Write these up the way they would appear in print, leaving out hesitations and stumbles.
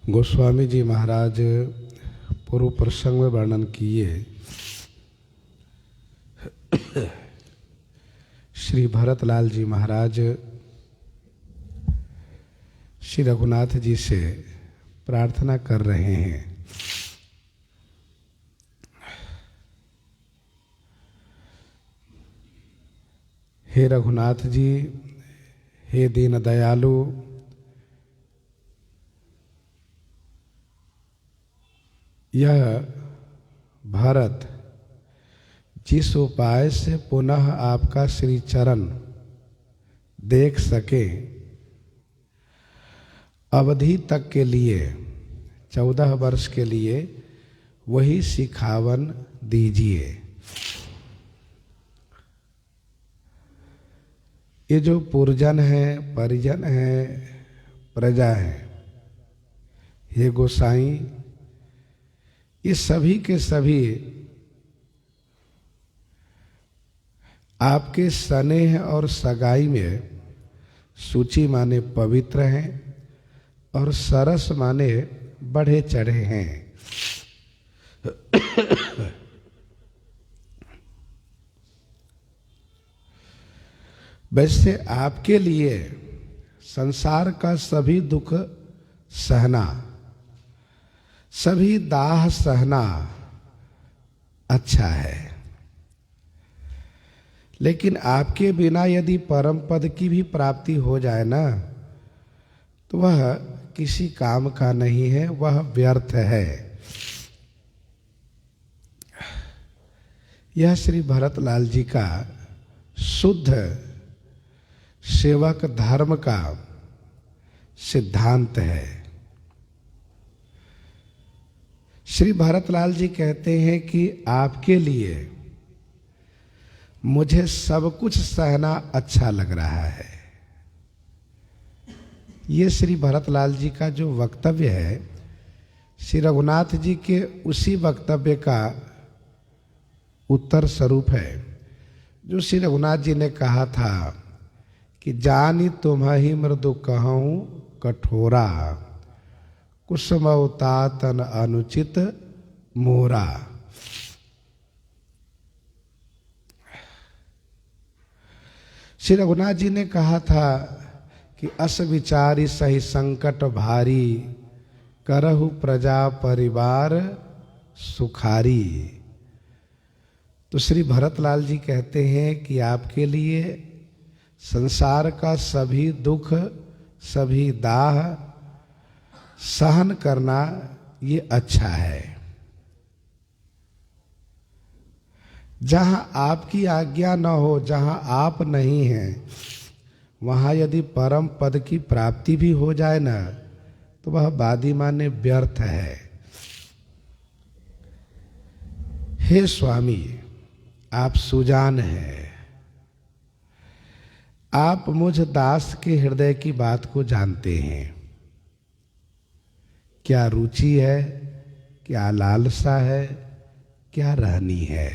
गोस्वामी जी महाराज पूर्व प्रसंग में वर्णन किए श्री भरतलाल जी महाराज श्री रघुनाथ जी से प्रार्थना कर रहे हैं। हे रघुनाथ जी, हे दीन दयालु, यह भरत जिस उपाय से पुनः आपका श्री चरण देख सके, अवधि तक के लिए 14 वर्ष के लिए वही सिखावन दीजिए। ये जो पुरजन है, परिजन है, प्रजा है, ये गोसाई, ये सभी के सभी आपके स्नेह और सगाई में सूची माने पवित्र हैं और सरस माने बढ़े चढ़े हैं। वैसे आपके लिए संसार का सभी दुख सहना, सभी दाह सहना अच्छा है, लेकिन आपके बिना यदि परम पद की भी प्राप्ति हो जाए ना, तो वह किसी काम का नहीं है, वह व्यर्थ है। यह श्री भरतलाल जी का शुद्ध सेवक धर्म का सिद्धांत है। श्री भरतलाल जी कहते हैं कि आपके लिए मुझे सब कुछ सहना अच्छा लग रहा है। ये श्री भरतलाल जी का जो वक्तव्य है, श्री रघुनाथ जी के उसी वक्तव्य का उत्तर स्वरूप है जो श्री रघुनाथ जी ने कहा था कि जानी तुम्हि मृदु कहूँ कठोरा, कुसुमौता तन अनुचित मोरा। श्री रघुनाथ जी ने कहा था कि अस विचारी सही संकट भारी, करहु प्रजा परिवार सुखारी। तो श्री भरतलाल जी कहते हैं कि आपके लिए संसार का सभी दुख, सभी दाह सहन करना ये अच्छा है। जहां आपकी आज्ञा न हो, जहां आप नहीं हैं, वहां यदि परम पद की प्राप्ति भी हो जाए ना, तो वह बादी माने व्यर्थ है। हे स्वामी, आप सुजान हैं, आप मुझ दास के हृदय की बात को जानते हैं। क्या रुचि है, क्या लालसा है, क्या रहनी है।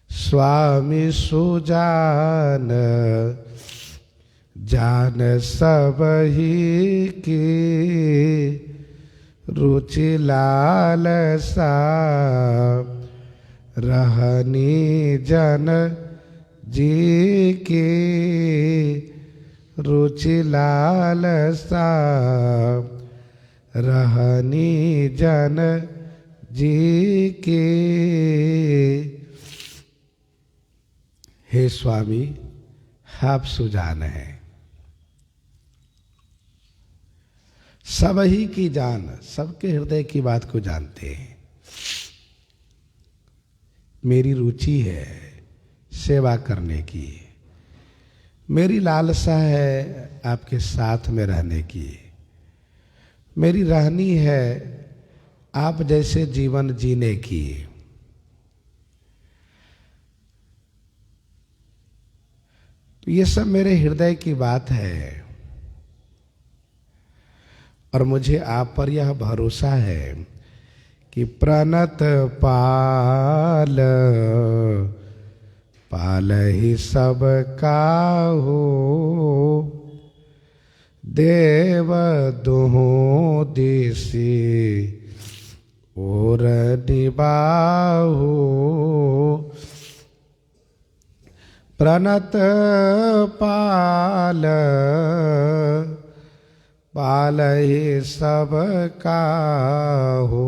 स्वामी सुजान जान सब ही की, रुचि लालसा रहनी जन जी की, रुचि लालसा रहनी जन जी की। हे स्वामी, आप सुजान हैं, सब ही की जान, सबके हृदय की बात को जानते हैं। मेरी रुचि है सेवा करने की, मेरी लालसा है आपके साथ में रहने की, मेरी रहनी है आप जैसे जीवन जीने की। तो ये सब मेरे हृदय की बात है और मुझे आप पर यह भरोसा है कि प्रणत पाल पाल ही सब काहू, देव दुहों दिसि और निबाहु प्रणत पाल पालहि सब काहू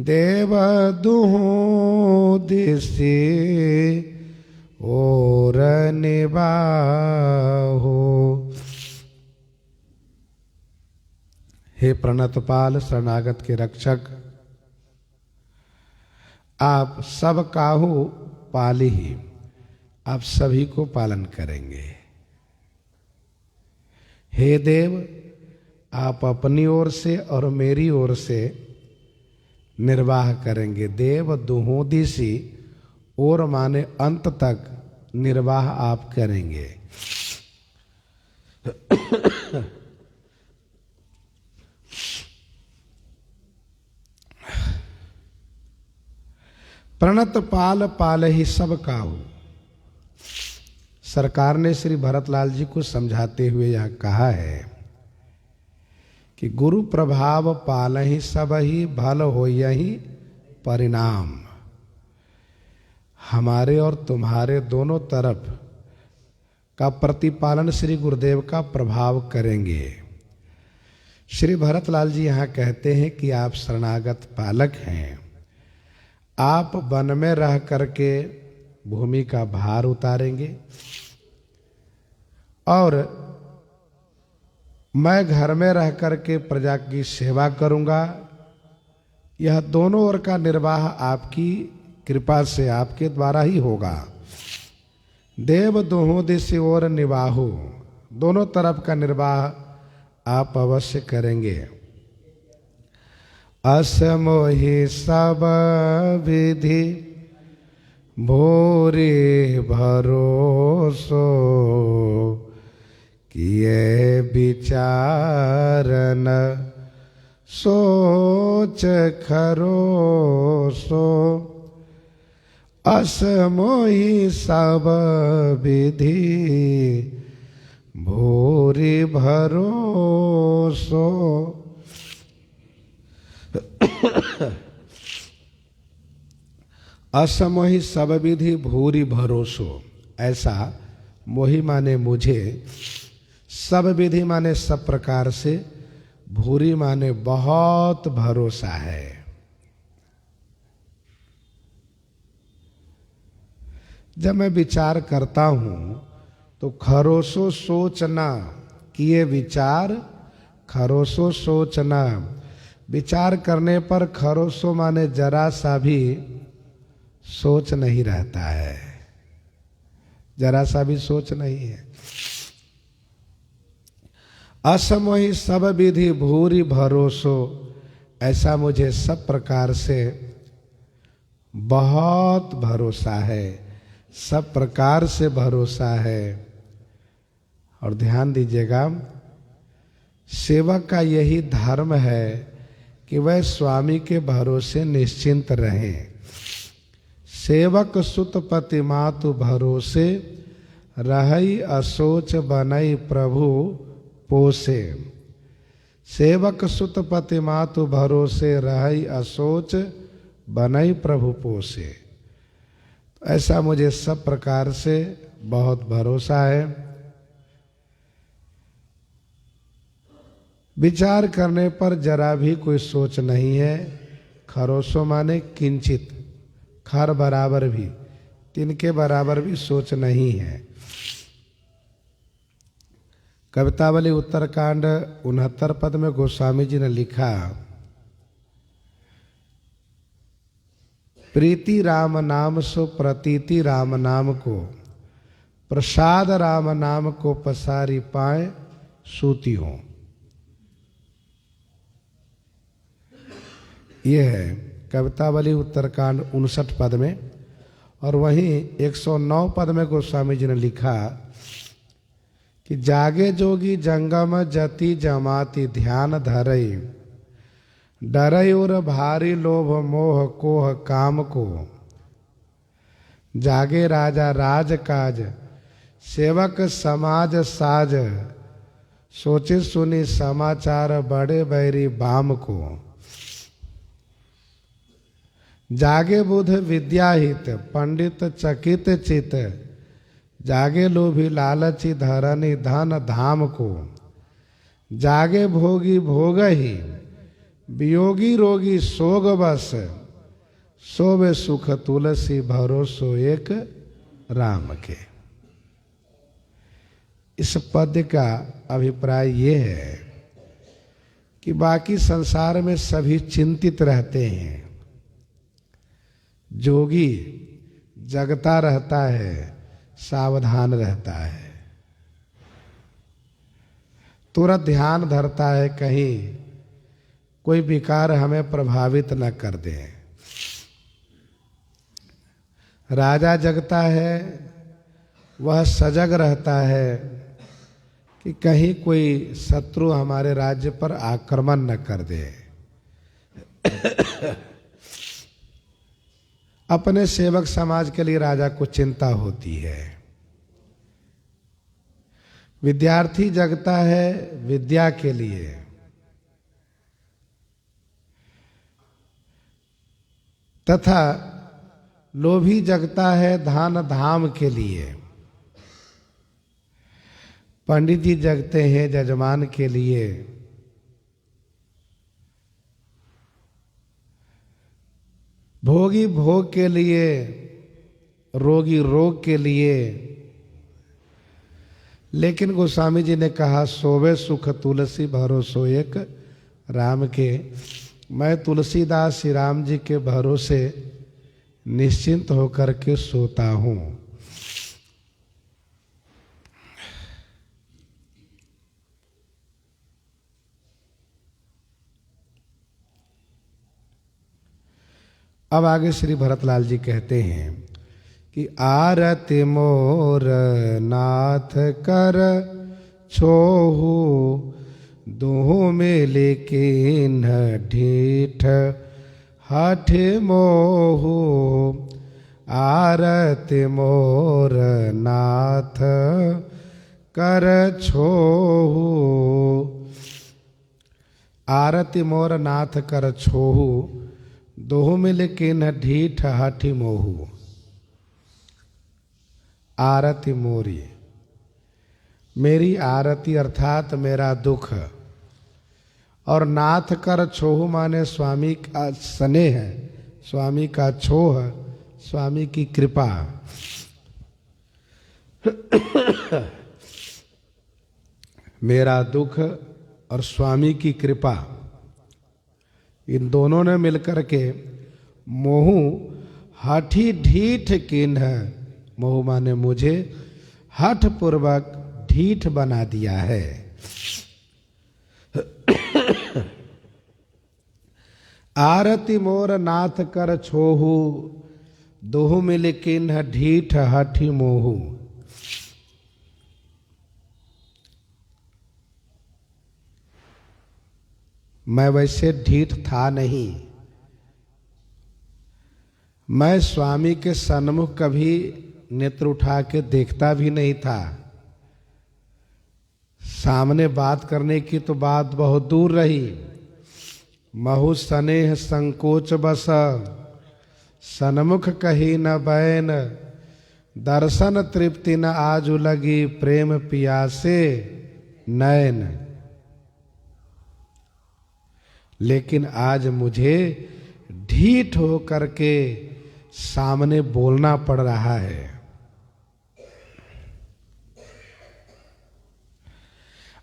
देव दुहों दिसि और निबाहु। हे प्रणतपाल शरणागत के रक्षक, आप सब काहू पाली ही, आप सभी को पालन करेंगे। हे देव, आप अपनी ओर से और मेरी ओर से निर्वाह करेंगे। देव दुहों दिसि और माने अंत तक निर्वाह आप करेंगे। प्रणत पाल पाल ही सब काहू। सरकार ने श्री भरतलाल जी को समझाते हुए यह कहा है कि गुरु प्रभाव पाल ही सब ही भल हो यही परिणाम। हमारे और तुम्हारे दोनों तरफ का प्रतिपालन श्री गुरुदेव का प्रभाव करेंगे। श्री भरतलाल जी यहाँ कहते हैं कि आप शरणागत पालक हैं। आप वन में रह करके भूमि का भार उतारेंगे और मैं घर में रह करके प्रजा की सेवा करूंगा। यह दोनों ओर का निर्वाह आपकी कृपा से, आपके द्वारा ही होगा। देव दुहों दिसि और निबाहु, दोनों तरफ का निर्वाह आप अवश्य करेंगे। असमोहि सब विधि भूरि भरोसो किए विचारन सोच खरोसो। असमोहि सब विधि भूरि भरोसो। असमोहि सब विधि भूरि भरोसो, ऐसा मोहि माने मुझे, सब विधि माने सब प्रकार से, भूरि माने बहुत भरोसा है। जब मैं विचार करता हूं तो खरोसो सोचना, किए विचार खरोसो सोचना। विचार करने पर खरोसो माने जरा सा भी सोच नहीं रहता है, जरा सा भी सोच नहीं है। असमोहि सब विधि भूरि भरोसो, ऐसा मुझे सब प्रकार से बहुत भरोसा है, सब प्रकार से भरोसा है। और ध्यान दीजिएगा, सेवक का यही धर्म है कि वह स्वामी के भरोसे निश्चिंत रहे। सेवक सुत पति मातु भरोसे रहई असोच बनई प्रभु पोसे। सेवक सुत पति मातु भरोसे रहई असोच बनई प्रभु पोसे। ऐसा मुझे सब प्रकार से बहुत भरोसा है। विचार करने पर जरा भी कोई सोच नहीं है। खरोसो माने किंचित, खर बराबर भी, तिनके बराबर भी सोच नहीं है। कवितावली उत्तरकांड 69 पद में गोस्वामी जी ने लिखा, प्रीति राम नाम सो प्रतीति राम नाम को, प्रसाद राम नाम को पसारी पाए सूती हो। यह है कवितावली उत्तरकांड 59 पद में। और वहीं 109 पद में गोस्वामी जी ने लिखा कि जागे जोगी जंगम जति जमाति ध्यान धरई, डरई और भारी लोभ मोह कोह काम को। जागे राजा राज काज, सेवक समाज साज, सोचे सुनी समाचार बड़े बैरी बाम को। जागे बुध विद्याहित पंडित चकित चित, जागे लोभी लालची धरनी धन धाम को। जागे भोगी भोग ही वियोगी रोगी सोग बस, सोवे सुख तुलसी भरोसो एक राम के। इस पद्य का अभिप्राय ये है कि बाकी संसार में सभी चिंतित रहते हैं, जोगी जगता रहता है, सावधान रहता है, तुरंत ध्यान धरता है कहीं कोई विकार हमें प्रभावित न कर दे। राजा जगता है, वह सजग रहता है कि कहीं कोई शत्रु हमारे राज्य पर आक्रमण न कर दे। अपने सेवक समाज के लिए राजा को चिंता होती है। विद्यार्थी जगता है विद्या के लिए, तथा लोभी जगता है धन धाम के लिए। पंडित जी जगते हैं जजमान के लिए, भोगी भोग के लिए, रोगी रोग के लिए। लेकिन गोस्वामी जी ने कहा सोवे सुख तुलसी भरोसो एक राम के। मैं तुलसीदास श्री राम जी के भरोसे निश्चिंत होकर के सोता हूं। अब आगे श्री भरतलाल जी कहते हैं कि आरति मोर नाथ कर छोहू, दोहों में लेकिन ढीठ हठ मोहू। आरति मोर नाथ कर छोहू, आरति मोर नाथ कर छोहू, दोहों में लेकिन ढीठ हठी मोहू। आरती मोरी, मेरी आरती अर्थात मेरा दुख, और नाथ कर छोह माने स्वामी का स्नेह, स्वामी का छोह, स्वामी की कृपा। मेरा दुख और स्वामी की कृपा, इन दोनों ने मिलकर के मोहू हठी ढीठ किन्ह, मोह माने मुझे हठ पूर्वक ढीठ बना दिया है। आरती मोर नाथ कर छोहू, दोहु मिल किन्ह ढीठ हठी मोहू। मैं वैसे ढीठ था नहीं, मैं स्वामी के सन्मुख कभी नेत्र उठा के देखता भी नहीं था। सामने बात करने की तो बात बहुत दूर रही। महु स्नेह संकोच बस, सन्मुख कही न बैन, दर्शन तृप्ति न आजु लगी, प्रेम पियासे नैन। लेकिन आज मुझे ढीठ हो करके सामने बोलना पड़ रहा है।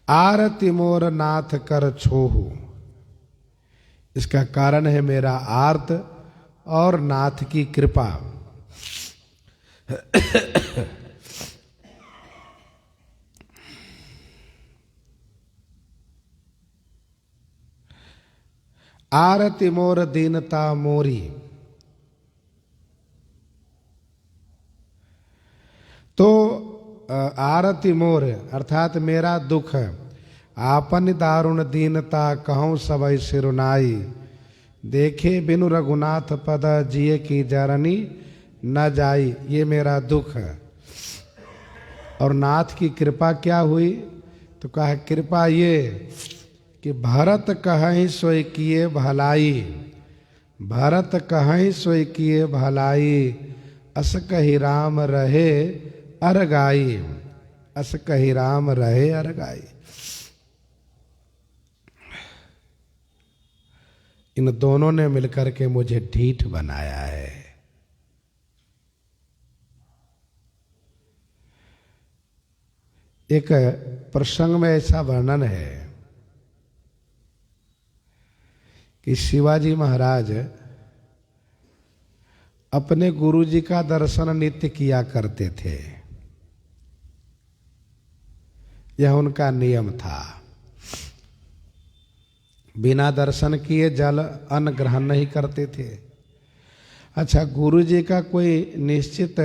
आरती मोर नाथ कर छोहू, इसका कारण है मेरा आर्त और नाथ की कृपा। आरती मोर दीनता मोरी, तो आरती मोर अर्थात मेरा दुख, आपन दारुण दीनता कहूँ सबई सिरुनाई, देखे बिनु रघुनाथ पद जिये की जरनी न जाई। ये मेरा दुख है। और नाथ की कृपा क्या हुई तो कहा कृपा ये कि भरत कहीं सोई किए भलाई, भरत कहीं सोई किए भलाई, अस कही राम रहे अरगाई, अस कही राम रहे अरगाई। इन दोनों ने मिलकर के मुझे ढीठ बनाया है। एक प्रसंग में ऐसा वर्णन है कि शिवाजी महाराज अपने गुरुजी का दर्शन नित्य किया करते थे। यह उनका नियम था। बिना दर्शन किए जल अन्न ग्रहण नहीं करते थे। अच्छा, गुरुजी का कोई निश्चित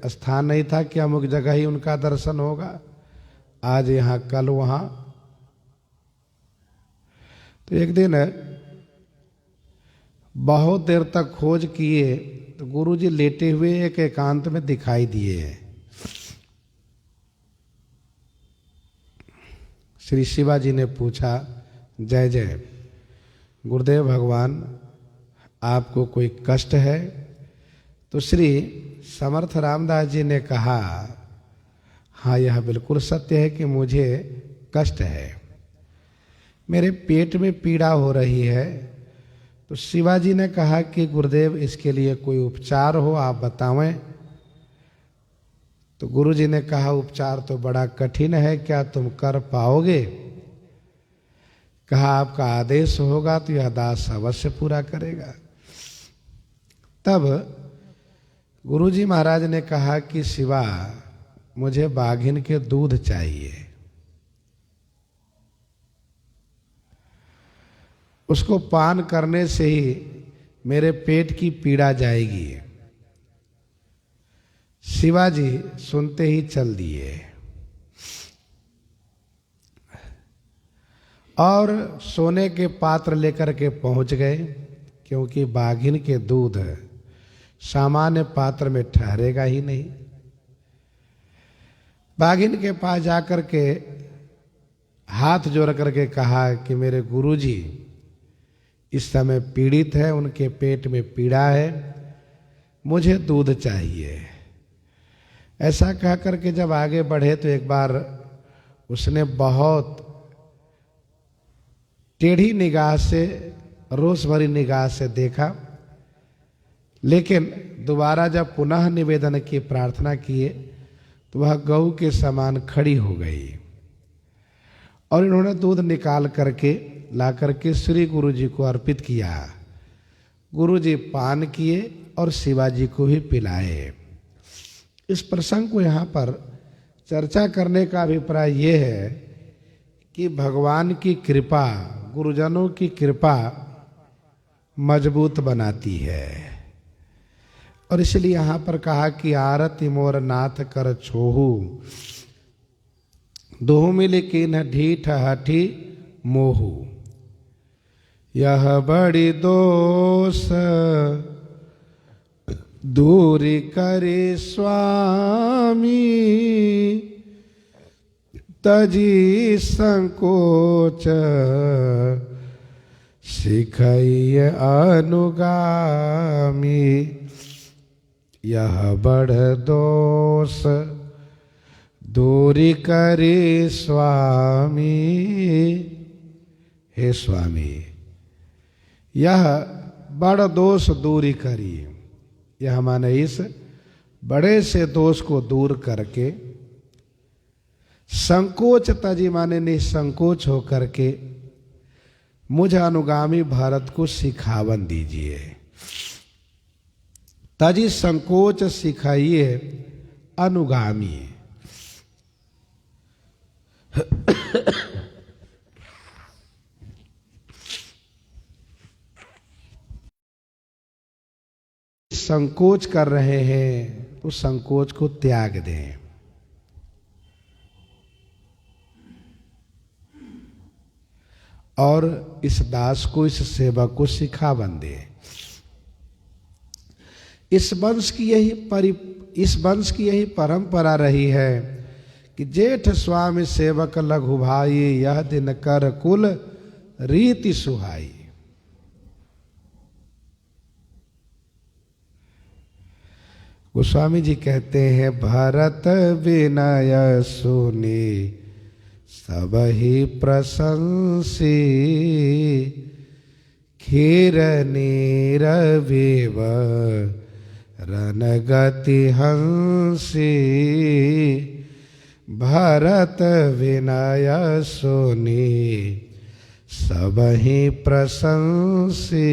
स्थान नहीं था कि अमुक जगह ही उनका दर्शन होगा, आज यहाँ कल वहाँ। तो एक दिन बहुत देर तक खोज किए तो गुरुजी लेटे हुए एक एकांत में दिखाई दिए। श्री शिवाजी ने पूछा, जय जय गुरुदेव भगवान, आपको कोई कष्ट है? तो श्री समर्थ रामदास जी ने कहा, हाँ यह बिल्कुल सत्य है कि मुझे कष्ट है, मेरे पेट में पीड़ा हो रही है। तो शिवाजी ने कहा कि गुरुदेव इसके लिए कोई उपचार हो आप बतावें। तो गुरुजी ने कहा, उपचार तो बड़ा कठिन है, क्या तुम कर पाओगे? कहा, आपका आदेश होगा तो यह दास अवश्य पूरा करेगा। तब गुरुजी महाराज ने कहा कि शिवा, मुझे बाघिन के दूध चाहिए, उसको पान करने से ही मेरे पेट की पीड़ा जाएगी। शिवाजी सुनते ही चल दिए और सोने के पात्र लेकर के पहुंच गए, क्योंकि बाघिन के दूध सामान्य पात्र में ठहरेगा ही नहीं। बाघिन के पास जाकर के हाथ जोड़ करके कहा कि मेरे गुरुजी इस समय पीड़ित है, उनके पेट में पीड़ा है, मुझे दूध चाहिए। ऐसा कह करके जब आगे बढ़े तो एक बार उसने बहुत टेढ़ी निगाह से, रोष भरी निगाह से देखा, लेकिन दोबारा जब पुनः निवेदन की प्रार्थना किए तो वह गऊ के समान खड़ी हो गई और इन्होंने दूध निकाल करके ला करके श्री गुरु जी को अर्पित किया। गुरु जी पान किए और शिवाजी को भी पिलाए। इस प्रसंग को यहाँ पर चर्चा करने का अभिप्राय ये है कि भगवान की कृपा, गुरुजनों की कृपा मजबूत बनाती है। और इसलिए यहाँ पर कहा कि आरती मोर नाथ कर छोहू, दोहु मिल किन ढीठ हठी मोहू। यह बड़ी दोष दूरी करे स्वामी, तजी संकोच सिखैय अनुगामी। यह बड़ दोष दूरी करे स्वामी। हे स्वामी, यह बड़ दोष दूरी करी। यह माने इस बड़े से दोष को दूर करके संकोच तजी माने निसंकोच होकर के मुझ अनुगामी भारत को सिखावन दीजिए। तजी संकोच सिखाइए अनुगामी। संकोच कर रहे हैं तो संकोच को त्याग दें। और इस दास को, इस सेवक को सिखावन दे। इस वंश की यही परंपरा रही है कि जेठ स्वामी सेवक लघु भाई, यह दिन कर कुल रीति सुहाई। गोस्वामी जी कहते हैं, भरत विनय सुनी सब ही प्रशंसी, खीर नीर विवरण गति हंसी। भरत विनय सुनी सब ही प्रशंसी,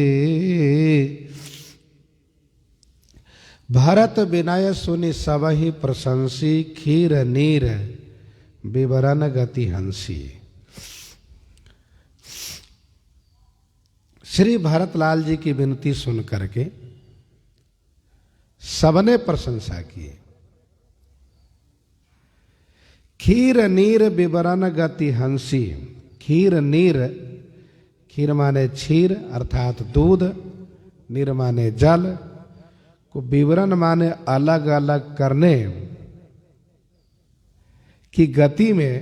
भरत विनय सुनि सब ही प्रशंसी, खीर नीर विवरण गति हंसी। श्री भरतलाल जी की विनती सुन करके सबने प्रशंसा की। खीर नीर विवरण गति हंसी। खीर नीर, खीर माने क्षीर अर्थात दूध, नीर माने जल को विवरण माने अलग अलग करने की गति में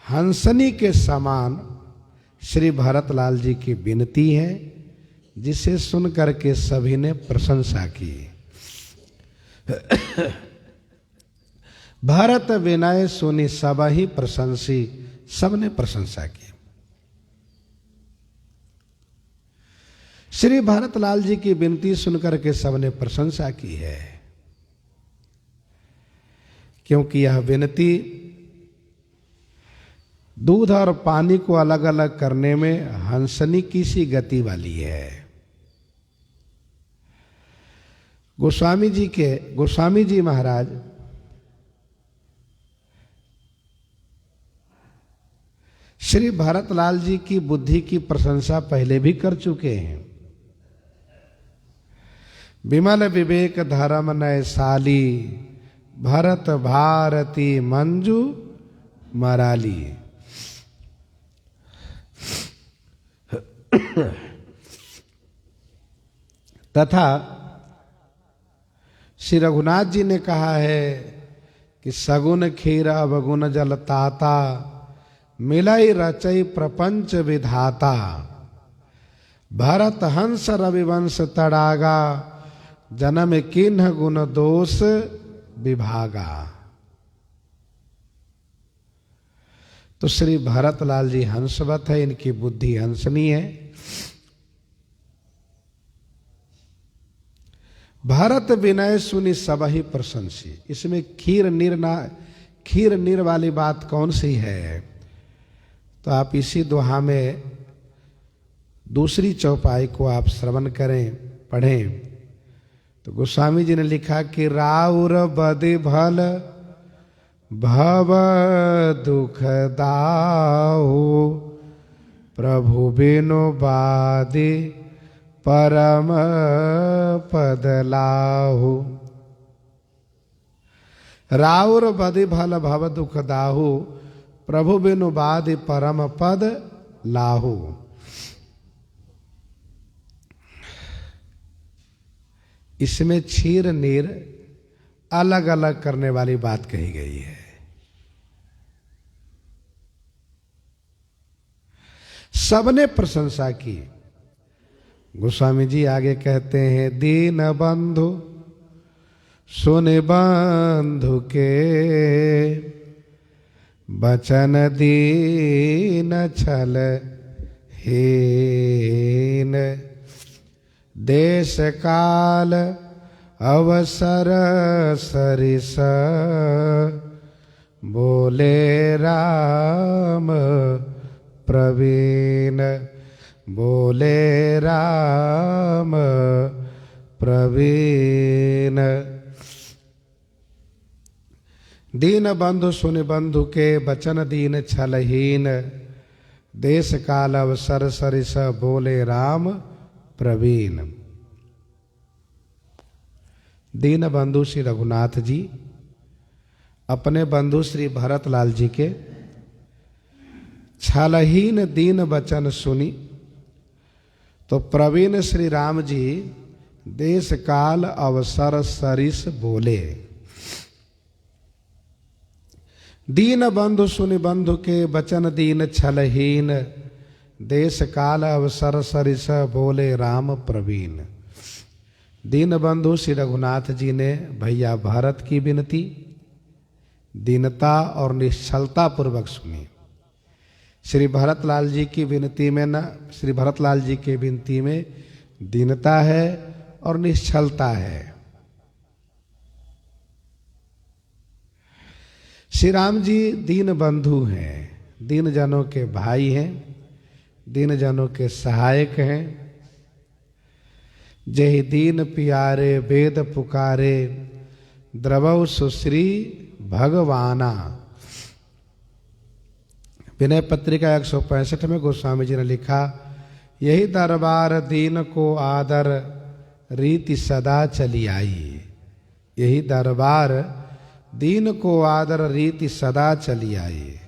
हंसनी के समान श्री भरतलाल जी की विनती है, जिसे सुन करके सभी ने प्रशंसा की। भरत विनय सुनि सब ही प्रशंसी, सबने प्रशंसा की। श्री भरतलाल जी की विनती सुनकर के सबने प्रशंसा की है, क्योंकि यह विनती दूध और पानी को अलग अलग करने में हंसनी की सी गति वाली है। गोस्वामी जी महाराज श्री भरतलाल जी की बुद्धि की प्रशंसा पहले भी कर चुके हैं। विमल विवेक धर्म नय साली, भरत भारती मंजू मराली। तथा श्री रघुनाथ जी ने कहा है कि सगुन खीर अवगुण जल ताता, मिलई रचई प्रपंच विधाता। भरत हंस रविवंश तड़ागा, जन्म किन्ह गुण दोष विभागा। तो श्री भरतलाल जी हंसवत है, इनकी बुद्धि हंसनी है। भरत विनय सुनि सब ही प्रशंसी। इसमें खीर नीर वाली बात कौन सी है? तो आप इसी दोहा में दूसरी चौपाई को आप श्रवण करें, पढ़ें। तो गोस्वामी जी ने लिखा कि राउर बदि भल भव दुख दाऊ, प्रभु बिनु बादि परम पद लाहु। राउर बदि भल भव दुख दाहु, प्रभु बिनु बादि परम पद लाहु। इसमें क्षीर नीर अलग अलग करने वाली बात कही गई है। सबने प्रशंसा की। गोस्वामी जी आगे कहते हैं, दीन बंधु सुन बंधु के, बचन दीन छल हीन। देश काल अवसर सरिस, बोले राम प्रवीण। बोले राम प्रवीण। दीन बंधु सुन बंधु के, बचन दीन छलहीन। देश काल अवसर सरिस, बोले राम प्रवीण। दीन बंधु श्री रघुनाथ जी अपने बंधु श्री भरतलाल जी के छलहीन दीन वचन सुनी, तो प्रवीण श्री राम जी देश काल अवसर सरिस बोले। दीन बंधु सुनि बंधु के बचन दीन छलहीन, देश काल अवसर सरिस बोले राम प्रवीण। दीन बंधु श्री रघुनाथ जी ने भैया भरत की विनती दीनता और निश्चलता पूर्वक सुनी। श्री भरतलाल जी की विनती में न श्री भरतलाल जी के विनती में दीनता है और निश्चलता है। श्री राम जी दीन बंधु हैं, दीन जनों के भाई हैं, दीन जनों के सहायक हैं। जय दीन प्यारे वेद पुकारे, द्रवौ सुश्री भगवाना। विनय पत्रिका 165 में गोस्वामी जी ने लिखा, यही दरबार दीन को आदर रीति सदा चली आई। यही दरबार दीन को आदर रीति सदा चली आई।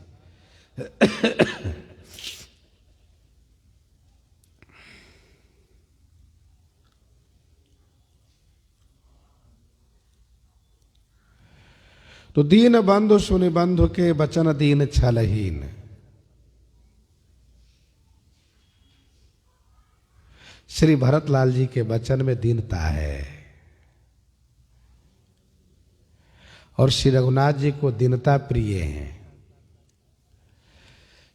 तो दीन बंधु सुनि बंधु के बचन दीन छलहीन। श्री भरतलाल जी के वचन में दीनता है और श्री रघुनाथ जी को दीनता प्रिय है।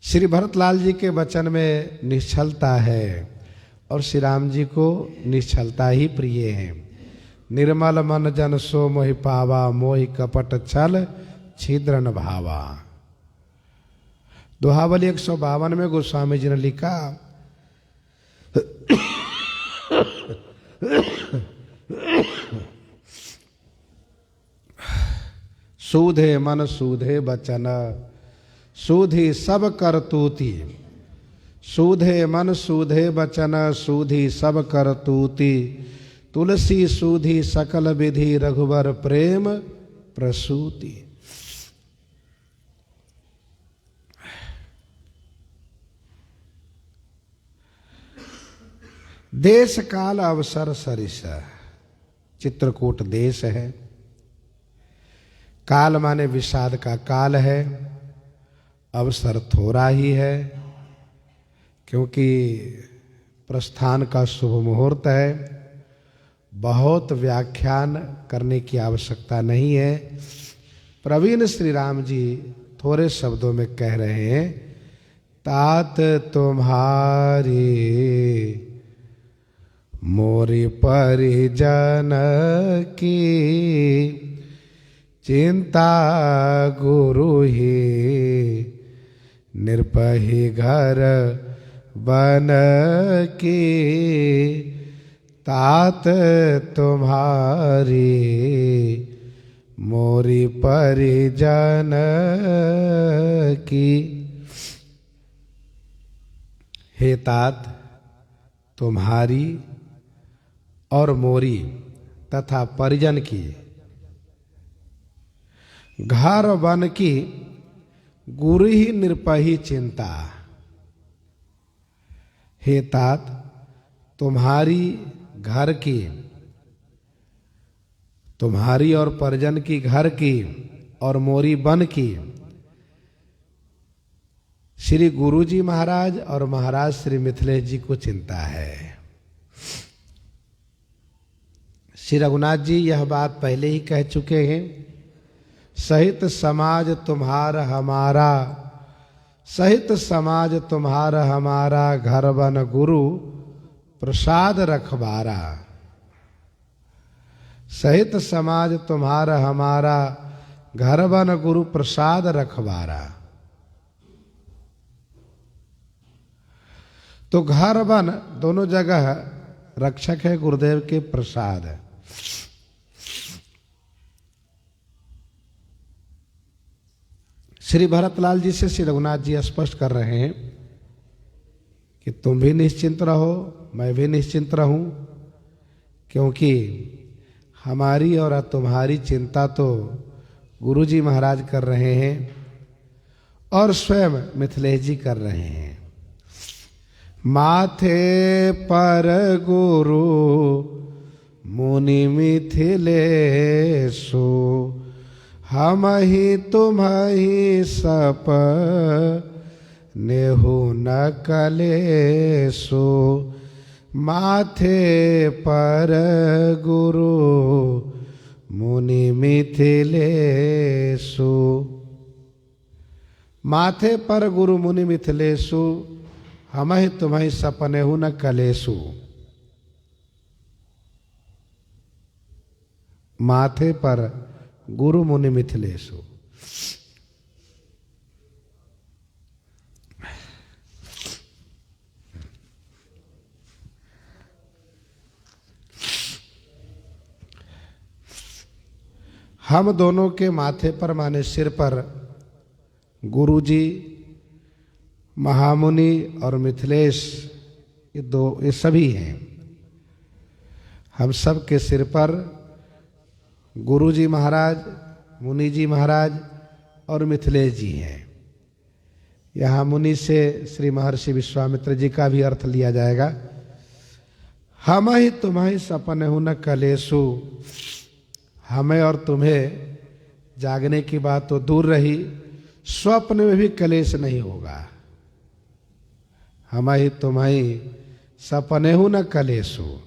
श्री भरतलाल जी के वचन में निश्चलता है और श्री राम जी को निश्चलता ही प्रिय है। निर्मल मन जन सो मोहि पावा, मोहि कपट छल छिद्र न भावा। दोहावली 152 में गोस्वामी जी ने लिखा, सूधे मन सूधे बचन, सूधी सब करतूती। सूधे मन सूधे बचन, सूधी सब करतूती। तुलसी सूधी सकल विधि, रघुवर प्रेम प्रसूति। देश काल अवसर सरिस, चित्रकूट देश है। काल माने विषाद का काल है, अवसर थोड़ा ही है क्योंकि प्रस्थान का शुभ मुहूर्त है। बहुत व्याख्यान करने की आवश्यकता नहीं है। प्रवीण श्री राम जी थोड़े शब्दों में कह रहे हैं, तात तुम्हारी मोरी परिजन की, चिंता गुरु ही निरपही घर बन की। तात तुम्हारी मोरी परिजन की। हे तात, तुम्हारी और मोरी तथा परिजन की, घर वन की गुरु ही निरपही चिंता। हे तात, तुम्हारी घर की, तुम्हारी और परिजन की घर की और मोरी वन की श्री गुरु जी महाराज और महाराज श्री मिथिलेश जी को चिंता है। श्री रघुनाथ जी यह बात पहले ही कह चुके हैं, सहित समाज तुम्हारा हमारा, सहित समाज तुम्हारा हमारा, घर बन गुरु प्रसाद रखवारा। सहित समाज तुम्हारा हमारा, घर बन गुरु प्रसाद रखवारा। तो घर वन दोनों जगह रक्षक है गुरुदेव के प्रसाद। श्री भरतलाल जी से श्री रघुनाथ जी स्पष्ट कर रहे हैं कि तुम भी निश्चिंत रहो, मैं भी निश्चिंत रहूं, क्योंकि हमारी और तुम्हारी चिंता तो गुरुजी महाराज कर रहे हैं और स्वयं मिथिलेश जी कर रहे हैं। माथे पर गुरु मुनि मिथिलेशु, हम ही तुम ही सप नेहु न कलेसु माथे पर गुरु मुनि मिथिलेशु। माथे पर गुरु मुनि मिथिलेशु हम ही तुम्हें सपनेहु न कलेसु। माथे पर गुरु मुनि मिथिलेशु। हम दोनों के माथे पर माने सिर पर गुरुजी, महामुनि और मिथिलेश ये सभी हैं। हम सब के सिर पर गुरुजी महाराज, मुनि जी महाराज और मिथिलेश जी हैं। यहाँ मुनि से श्री महर्षि विश्वामित्र जी का भी अर्थ लिया जाएगा। हम ही तुम्हें सपनेहु न कलेसु। हमें और तुम्हें जागने की बात तो दूर रही, स्वप्न में भी कलेश नहीं होगा। हम ही तुम्हें सपनेहु न कलेसु।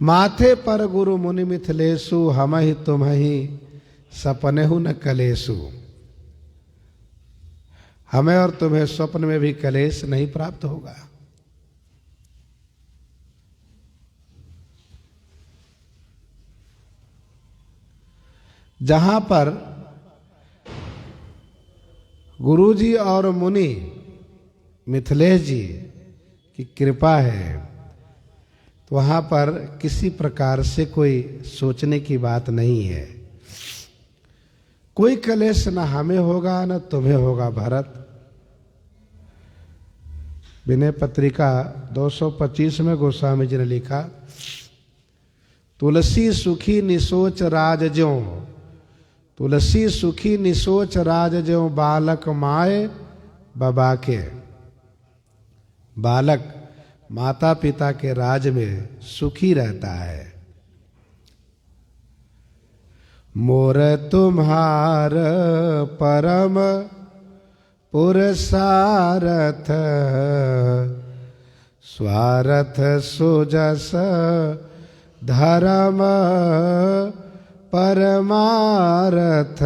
माथे पर गुरु मुनि मिथिलेशु हम ही तुम्हें सपनेहु न कलेसु। हमें और तुम्हें स्वप्न में भी कलेश नहीं प्राप्त होगा। जहां पर गुरुजी और मुनि मिथिलेश जी की कृपा है तो वहां पर किसी प्रकार से कोई सोचने की बात नहीं है। कोई कलेश न हमें होगा न तुम्हें होगा। भरत विनय पत्रिका 225 में गोस्वामी जी ने लिखा, तुलसी सुखी निसोच राज ज्यों, तुलसी सुखी निसोच राज ज्यों बालक माए बबा के। बालक माता पिता के राज में सुखी रहता है। मोर तुम्हार परम पुरसारथ, स्वारथ सुजस धर्म परमारथ।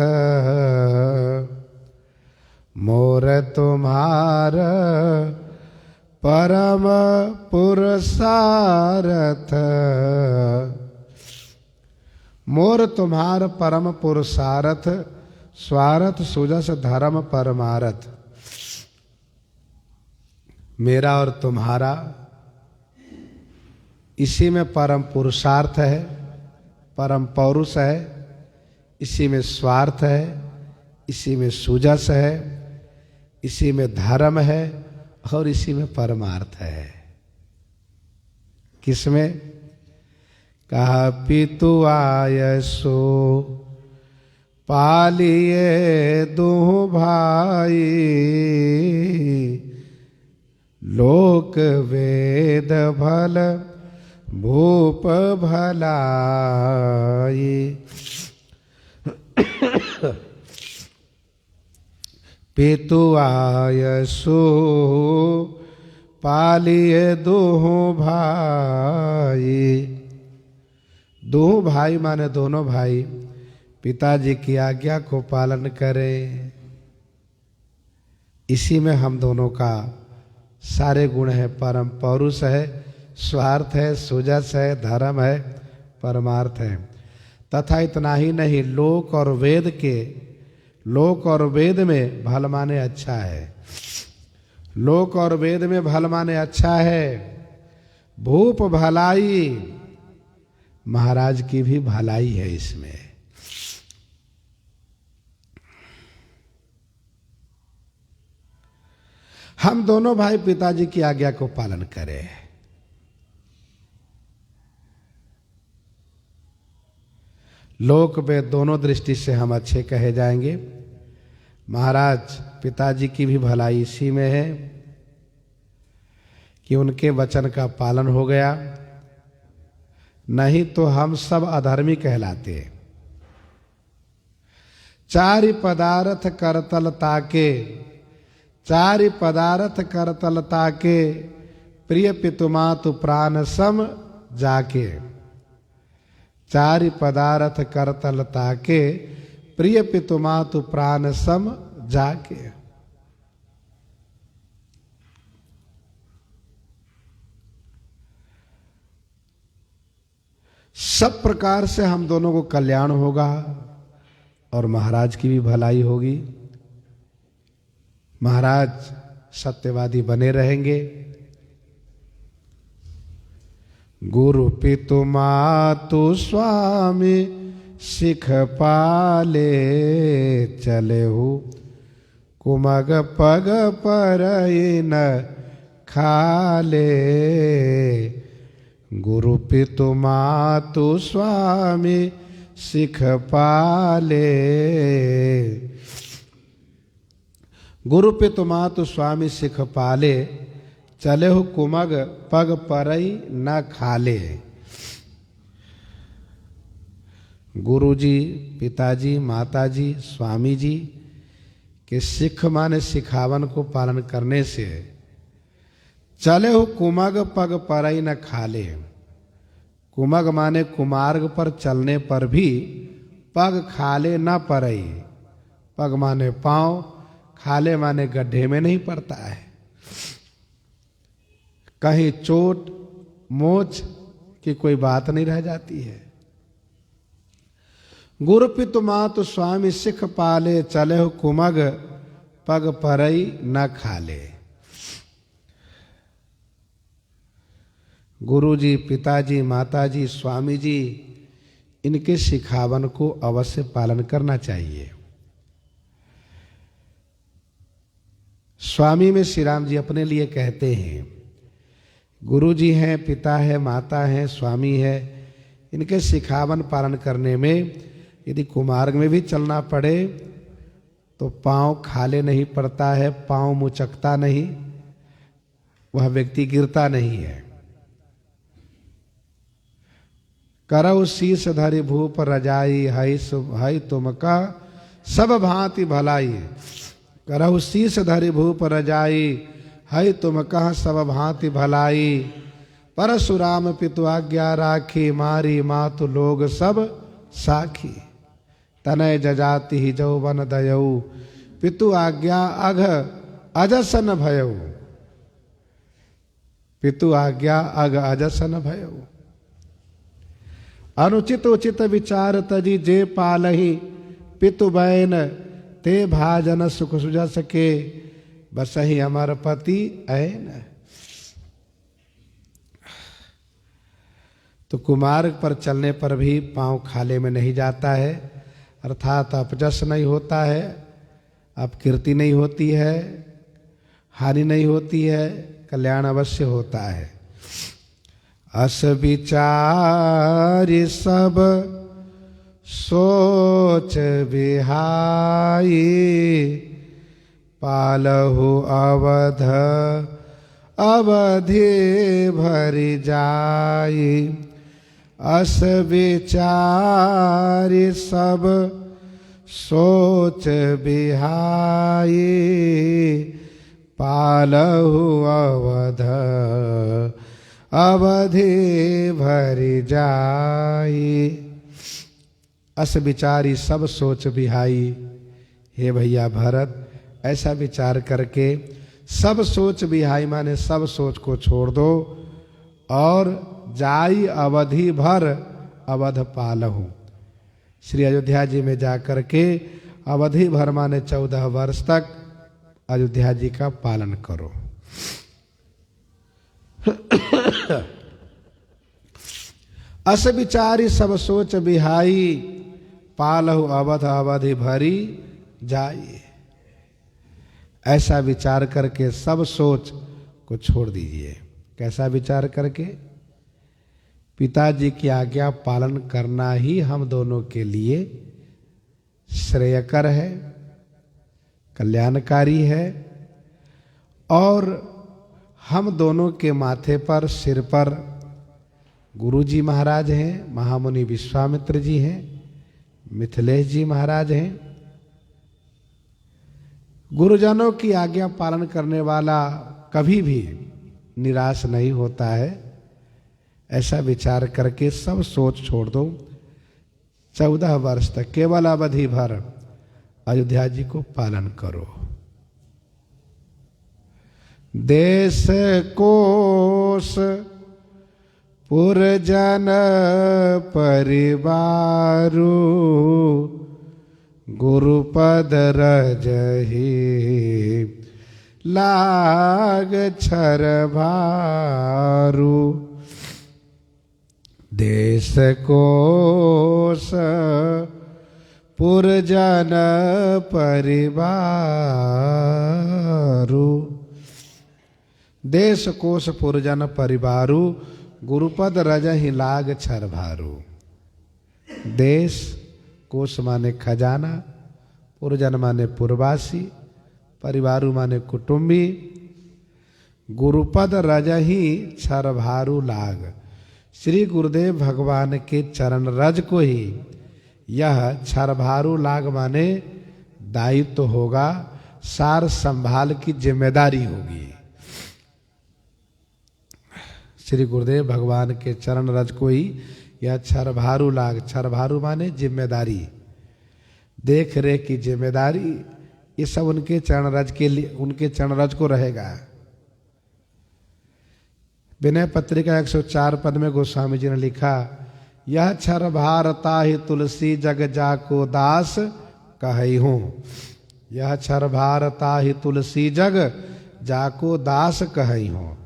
मोर तुम्हार परम पुरसारथ। मोर तुम्हार परम पुरुषारथ, स्वारथ सुजस धर्म परमारथ। मेरा और तुम्हारा इसी में परम पुरुषार्थ है, परम पौरुष है, इसी में स्वार्थ है, इसी में सुजस है, इसी में धर्म है और इसी में परमार्थ है। किसमें? कहा पितु आयसो पालिए दुह भाई, लोक वेद भल भूप भलाई। पितु आयसो पालिए दुह भाई। दोनों भाई माने दोनों भाई पिताजी की आज्ञा को पालन करें। इसी में हम दोनों का सारे गुण है। परम पौरुष है, स्वार्थ है, सुजस है, धर्म है, परमार्थ है। तथा इतना ही नहीं, लोक और वेद में भल माने अच्छा है। लोक और वेद में भल माने अच्छा है। भूप भलाई, महाराज की भी भलाई है इसमें। हम दोनों भाई पिताजी की आज्ञा को पालन करें। लोक में दोनों दृष्टि से हम अच्छे कहे जाएंगे। महाराज पिताजी की भी भलाई इसी में है कि उनके वचन का पालन हो गया। नहीं तो हम सब अधर्मी कहलाते। चारि पदार्थ करतल ताके, चारि पदार्थ करतल ताके, प्रिय पितुमातु प्राण सम जाके। चारि पदार्थ करतल ताके, प्रिय पितुमातु प्राण सम जाके। सब प्रकार से हम दोनों को कल्याण होगा और महाराज की भी भलाई होगी। महाराज सत्यवादी बने रहेंगे। गुरु पितु मातु स्वामी सिख पाले, चले हो कुमग पग पर न खाले। गुरु पितु मातु स्वामी सिख पाले। गुरु पितु मातु स्वामी सिख पाले, चले हो कुमग पग परई न खाले। गुरुजी, पिताजी, माताजी, स्वामी जी के सिख माने सिखावन को पालन करने से चले हो कुमग पग परई न खाले। कुमग माने कुमार्ग पर चलने पर भी पग खाले न परई। पग माने पांव, खाले माने गड्ढे में नहीं पड़ता है। कहीं चोट मोच की कोई बात नहीं रह जाती है। गुरु पितु मातु स्वामी सिख पाले, चले हो कुमग पग परई न खाले। गुरुजी, पिताजी, माताजी, स्वामी जी, इनके सिखावन को अवश्य पालन करना चाहिए। स्वामी में श्री राम जी अपने लिए कहते हैं, गुरु जी हैं, पिता है, माता है, स्वामी है, इनके सिखावन पालन करने में यदि कुमार्ग में भी चलना पड़े तो पांव खाले नहीं पड़ता है, पांव मुचकता नहीं, वह व्यक्ति गिरता नहीं है। करऊ शीस धरि भूप रजाई, हई तुम का सब भांति भलाई। करऊ शीस धरि भूप रजाई, हई तुम कह सब भांति भलाई। परशुराम पितु आज्ञा राखी, मारी मातु लोग सब साखी। तनय जजाति ही जौवन दयऊ, पितु आज्ञा अघ अजसन भयऊ। पितु आज्ञा अघ अजसन भयऊ। अनुचित उचित विचार तजी, जे पालही पितु बैन, ते भाजन सुख सुजस के, बसही अमर पति ऐन। तो कुमार्ग पर चलने पर भी पांव खाले में नहीं जाता है, अर्थात अपजस नहीं होता है, अपकीर्ति नहीं होती है, हानि नहीं होती है, कल्याण अवश्य होता है। अस विचारि सब सोच बिहाई, पालहु अवध अवधि भरि जाई। अस विचारि सब सोच बिहाई, पालहु अवध अवधि भरि जाई। अस विचारी सब सोच बिहाई। हे भैया भरत, ऐसा विचार करके सब सोच बिहाई माने सब सोच को छोड़ दो और जाई अवधि भर अवध पालहु। श्री अयोध्या जी में जाकर के अवधि भर माने 14 वर्ष तक अयोध्या जी का पालन करो। अस विचारी सब सोच बिहाई, पालहु अवध अवधि भरी जाई। ऐसा विचार करके सब सोच को छोड़ दीजिए। कैसा विचार करके? पिताजी की आज्ञा पालन करना ही हम दोनों के लिए श्रेयकर है, कल्याणकारी है और हम दोनों के माथे पर, सिर पर गुरु जी महाराज हैं, महामुनि विश्वामित्र जी हैं, मिथिलेश जी महाराज हैं। गुरुजनों की आज्ञा पालन करने वाला कभी भी निराश नहीं होता है। ऐसा विचार करके सब सोच छोड़ दो। 14 वर्ष तक केवल अवधि भर अयोध्या जी को पालन करो। देश कोश पुरजन परिवारु गुरुपद रजहि लाग छर भारू। देश कोश पुरजन परिवारु। देश कोश पुरजन परिवारु गुरुपद रजहि लाग छर भारू। देश कोश माने खजाना, पुरजन माने पुरवासी, परिवारु माने कुटुंबी। गुरुपद रजहि छर भारू लाग। श्री गुरुदेव भगवान के चरण रज को ही यह छरभारू लाग माने दायित्व होगा, सार संभाल की जिम्मेदारी होगी। श्री गुरुदेव भगवान के चरण रज को ही यह छरभारू लाग, छरभारू माने जिम्मेदारी, देख रेख की जिम्मेदारी, ये सब उनके चरण रज के लिए, उनके चरण रज को रहेगा। विनय पत्रिका 104 पद में गोस्वामी जी ने लिखा, यह छर भारता ही तुलसी जग जाको दास कही हूँ। यह छर भारता ही तुलसी जग जाको दास कही हूँ।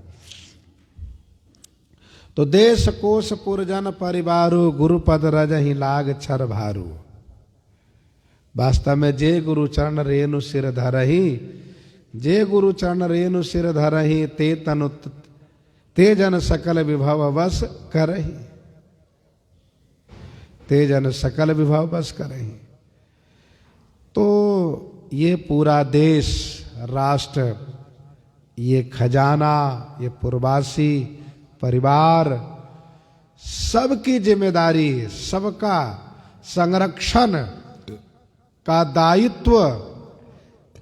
तो देश कोश पुरजन परिवारु गुरुपद रजहि लाग छर भारू। वास्तव में जे गुरु चरण रेणु सिर धरहि, जे गुरु चरण रेणु सिर धरहि, ते जन सकल विभव वश करहि। ते जन सकल विभव वश करहि। तो ये पूरा देश, राष्ट्र, ये खजाना, ये पूर्वासी, परिवार, सबकी जिम्मेदारी, सबका संरक्षण का दायित्व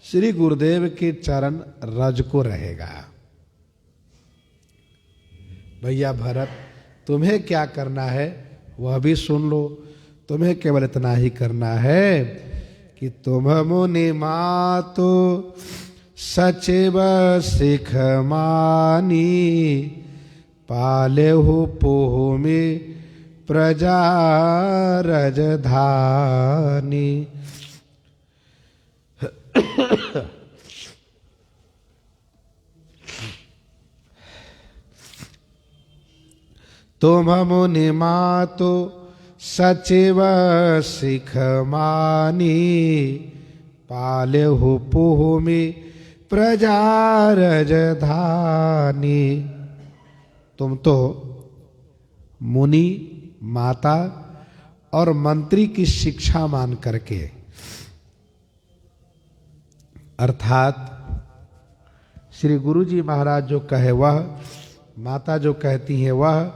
श्री गुरुदेव के चरण रज को रहेगा। भैया भरत, तुम्हें क्या करना है वह भी सुन लो। तुम्हें केवल इतना ही करना है कि तुम मुनि मातु सचिव सिख मानी, पालेहु पोहमि प्रजा रजधानी। तुम मुनि मातु सचिव सिख मानी, पालेहु पुहुमि प्रजा रजधानी। तुम तो मुनि, माता और मंत्री की शिक्षा मान करके, अर्थात श्री गुरु जी महाराज जो कहे वह, माता जो कहती है वह,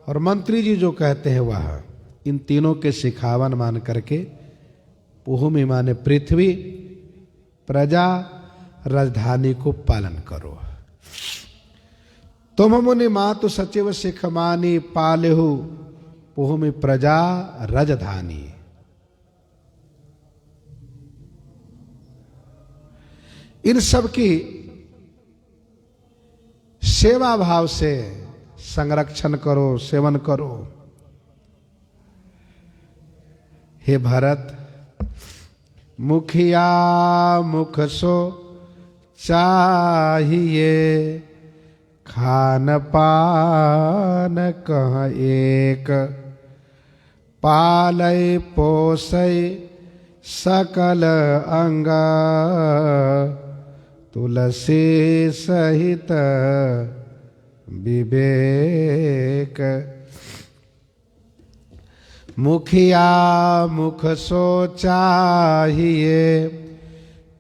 और मंत्री जी जो कहते हैं वह, इन तीनों के सिखावन मान करके पुहुमि माने पृथ्वी, प्रजा, राजधानी को पालन करो। तुम मुनि मातु सचिव सिख मानी, पालेहु पुहुमि प्रजा राजधानी। इन सब की सेवा भाव से संरक्षण करो, सेवन करो। हे भरत, मुखिया मुख सो चाहिए, खान पान कह एक, पालय पोसय सकल अंग, तुलसी सहित विवेक। मुखिया मुख सो चाहिए,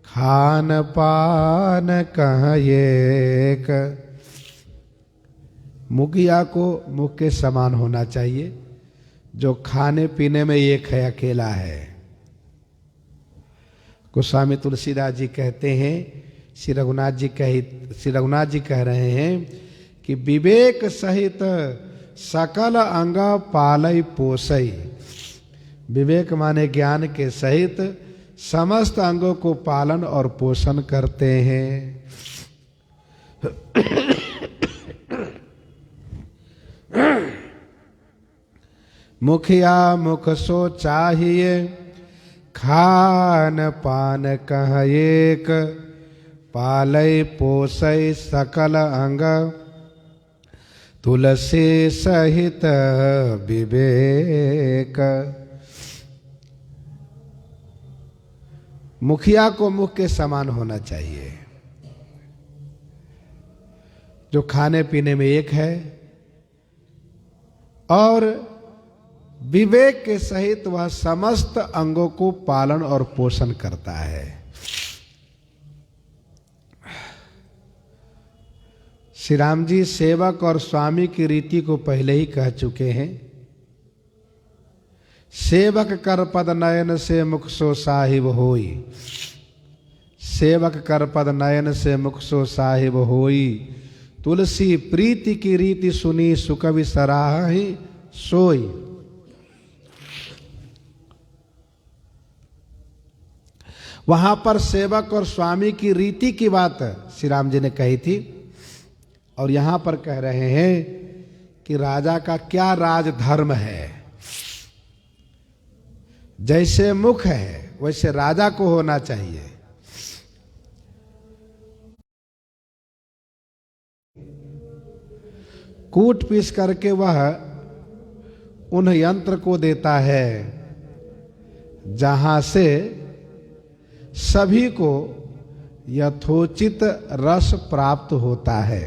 खान पान कह एक, मुखिया को मुख के समान होना चाहिए, जो खाने पीने में एक है, अकेला है। गोस्वामी तुलसीदास जी कहते हैं, श्री रघुनाथ जी कह रहे हैं कि विवेक सहित सकल अंग पालय पोषय। विवेक माने ज्ञान के सहित समस्त अंगों को पालन और पोषण करते हैं। मुखिया मुख सो चाहिए, खान पान कह एक, पालय पोषय सकल अंग, तुलसी सहित विवेक। मुखिया को मुख के समान होना चाहिए, जो खाने पीने में एक है, और विवेक के सहित वह समस्त अंगों को पालन और पोषण करता है। श्री राम जी सेवक और स्वामी की रीति को पहले ही कह चुके हैं। सेवक कर पद नयन से मुख सो साहिब होई, सेवक कर पद नयन से मुख सो साहिब होई, तुलसी प्रीति की रीति सुनी सुकवि सराहि सोई। वहां पर सेवक और स्वामी की रीति की बात श्री राम जी ने कही थी, और यहां पर कह रहे हैं कि राजा का क्या राजधर्म है। जैसे मुख है वैसे राजा को होना चाहिए। कूट पीस करके वह उन यंत्र को देता है जहां से सभी को यथोचित रस प्राप्त होता है।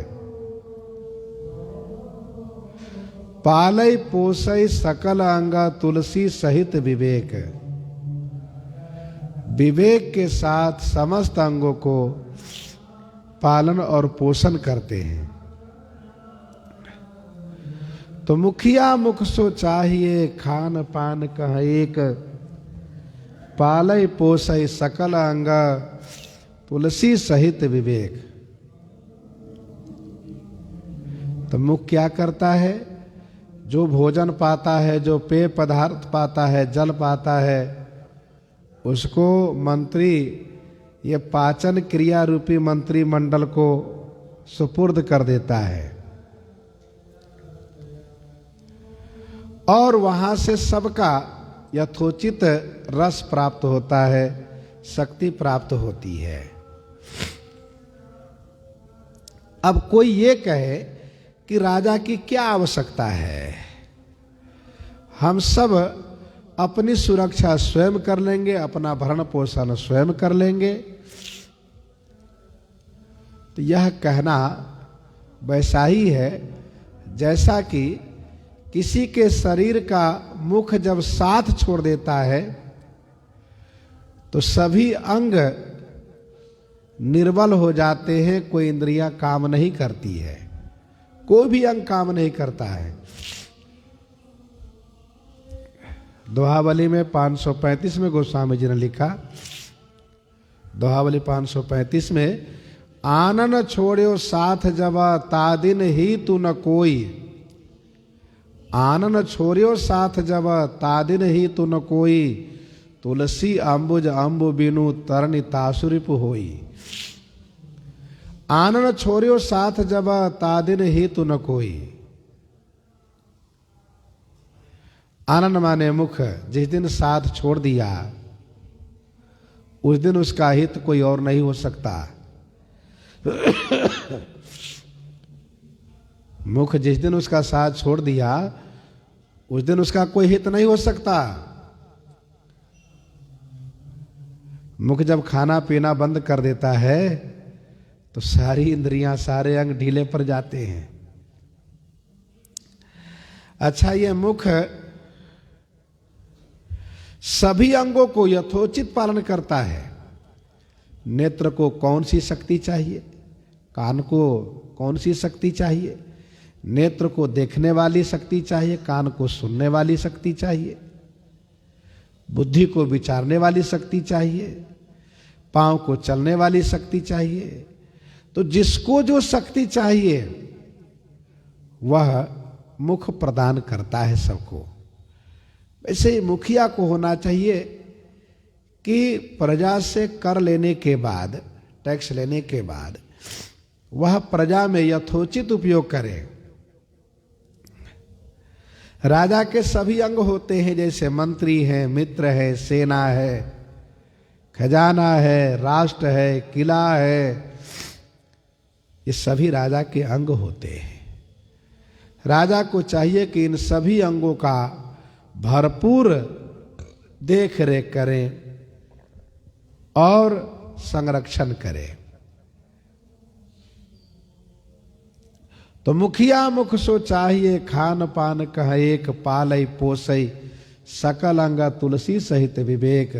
पालय पोषय सकल अंग, तुलसी सहित विवेक। विवेक के साथ समस्त अंगों को पालन और पोषण करते हैं। तो मुखिया मुख सो चाहिए, खान पान कह एक, पालय पोषय सकल अंग, तुलसी सहित विवेक। तो मुख क्या करता है? जो भोजन पाता है, जो पेय पदार्थ पाता है, जल पाता है, उसको मंत्री ये पाचन क्रिया रूपी मंत्रिमंडल को सुपुर्द कर देता है, और वहां से सबका यथोचित रस प्राप्त होता है, शक्ति प्राप्त होती है। अब कोई ये कहे कि राजा की क्या आवश्यकता है, हम सब अपनी सुरक्षा स्वयं कर लेंगे, अपना भरण पोषण स्वयं कर लेंगे। तो यह कहना वैसा ही है जैसा कि किसी के शरीर का मुख जब साथ छोड़ देता है तो सभी अंग निर्बल हो जाते हैं, कोई इंद्रियां काम नहीं करती है, कोई भी अंग काम नहीं करता है। दोहावली में 535 में गोस्वामी जी ने लिखा, दोहावली 535 में, आनन छोड़ो साथ जब तादिन ही तू न कोई, आनन छोड़ो साथ जब तादिन ही तू न कोई, तुलसी अंबुज अंबु बिनु तरनि तासुरिप होई। आनन छोड़ो साथ जब तादिन ही तू न कोई। आनन माने मुख, जिस दिन साथ छोड़ दिया उस दिन उसका हित कोई और नहीं हो सकता। मुख जिस दिन उसका साथ छोड़ दिया उस दिन उसका कोई हित नहीं हो सकता। मुख जब खाना पीना बंद कर देता है तो सारी इंद्रियां, सारे अंग ढीले पड़ जाते हैं। अच्छा, ये मुख सभी अंगों को यथोचित पालन करता है। नेत्र को कौन सी शक्ति चाहिए, कान को कौन सी शक्ति चाहिए, नेत्र को देखने वाली शक्ति चाहिए, कान को सुनने वाली शक्ति चाहिए, बुद्धि को विचारने वाली शक्ति चाहिए, पांव को चलने वाली शक्ति चाहिए। तो जिसको जो शक्ति चाहिए वह मुख प्रदान करता है सबको। वैसे ही मुखिया को होना चाहिए कि प्रजा से कर लेने के बाद, टैक्स लेने के बाद वह प्रजा में यथोचित उपयोग करे। राजा के सभी अंग होते हैं, जैसे मंत्री हैं, मित्र है, सेना है, खजाना है, राष्ट्र है, किला है, ये सभी राजा के अंग होते हैं। राजा को चाहिए कि इन सभी अंगों का भरपूर देख रेख करें और संरक्षण करें। तो मुखिया मुख सो चाहिए, खान पान कह एक, पालई पोसई सकल अंग तुलसी सहित विवेक।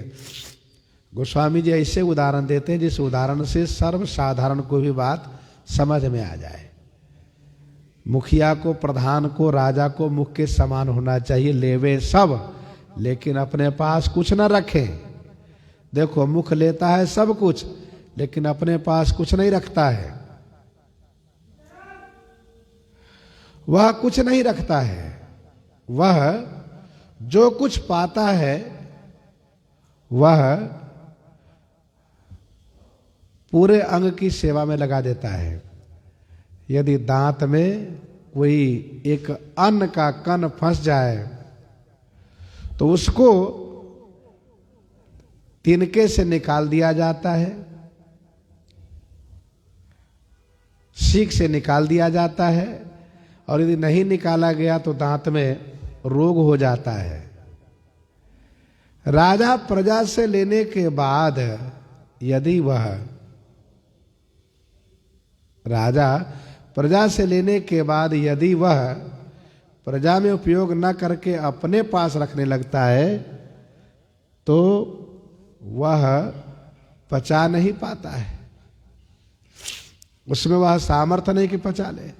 गोस्वामी जी ऐसे उदाहरण देते हैं जिस उदाहरण से सर्वसाधारण को भी बात समझ में आ जाए। मुखिया को, प्रधान को, राजा को मुख के समान होना चाहिए, लेवे सब लेकिन अपने पास कुछ न रखें। देखो, मुख लेता है सब कुछ लेकिन अपने पास कुछ नहीं रखता है, वह कुछ नहीं रखता है। वह जो कुछ पाता है वह पूरे अंग की सेवा में लगा देता है। यदि दांत में कोई एक अन्न का कण फंस जाए तो उसको तिनके से निकाल दिया जाता है, सीख से निकाल दिया जाता है, और यदि नहीं निकाला गया तो दांत में रोग हो जाता है। राजा प्रजा से लेने के बाद यदि वह राजा प्रजा से लेने के बाद यदि वह प्रजा में उपयोग न करके अपने पास रखने लगता है तो वह पचा नहीं पाता है, उसमें वह सामर्थ्य नहीं कि पचा ले।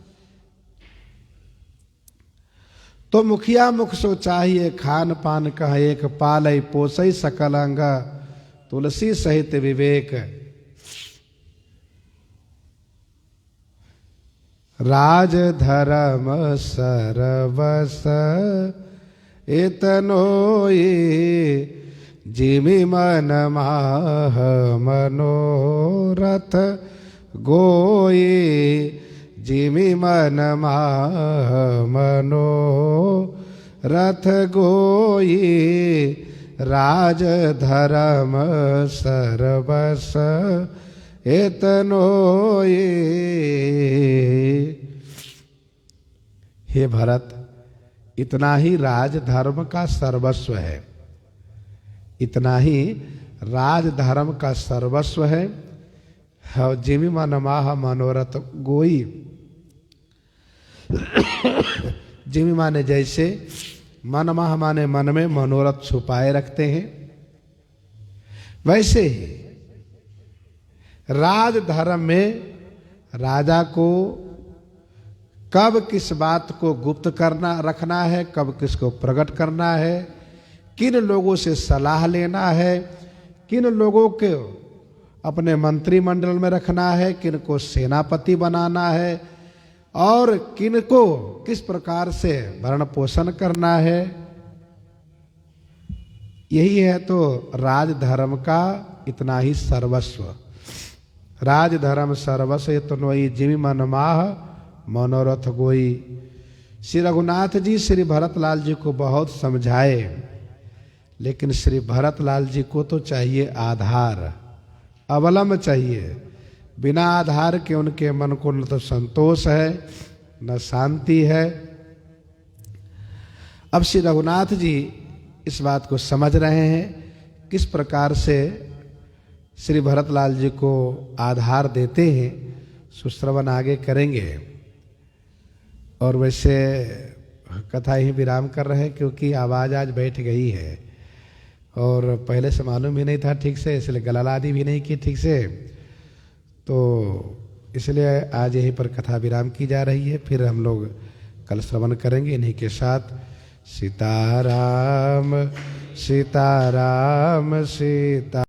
तो मुखिया मुख सो चाहिए, खान पान कह एक, पालई पोसई सकल अंग तुलसी सहित विवेक। राज धर्म सर्वस इतनोई, जिमि मन माह मनोरथ गोई, जिमि मन माह मनोरथ गोई। राज धर्म सर्वस एतनोई। हे भरत, इतना ही राज धर्म का सर्वस्व है, इतना ही राज धर्म का सर्वस्व है। जिमि मन माह मनोरथ गोई। जिमि माने जैसे, मन माह माने मन में मनोरथ छुपाए रखते हैं, वैसे ही राज धर्म में राजा को कब किस बात को गुप्त करना रखना है, कब किसको प्रकट करना है, किन लोगों से सलाह लेना है, किन लोगों को अपने मंत्रिमंडल में रखना है, किन को सेनापति बनाना है और किन को किस प्रकार से भरण पोषण करना है, यही है तो राजधर्म का इतना ही सर्वस्व। राजधर्म सर्वस्व तनोई, जिमि मन माह मनोरथ गोई। श्री रघुनाथ जी श्री भरतलाल जी को बहुत समझाए, लेकिन श्री भरतलाल जी को तो चाहिए आधार, अवलंब चाहिए। बिना आधार के उनके मन को न तो संतोष है न शांति है। अब श्री रघुनाथ जी इस बात को समझ रहे हैं, किस प्रकार से श्री भरतलाल जी को आधार देते हैं, सुश्रवण आगे करेंगे। और वैसे कथा ही विराम कर रहे हैं क्योंकि आवाज़ आज बैठ गई है और पहले से मालूम भी नहीं था ठीक से, इसलिए गलालादी भी नहीं की ठीक से, तो इसलिए आज यहीं पर कथा विराम की जा रही है। फिर हम लोग कल श्रवण करेंगे। इन्हीं के साथ सीताराम सीताराम सीता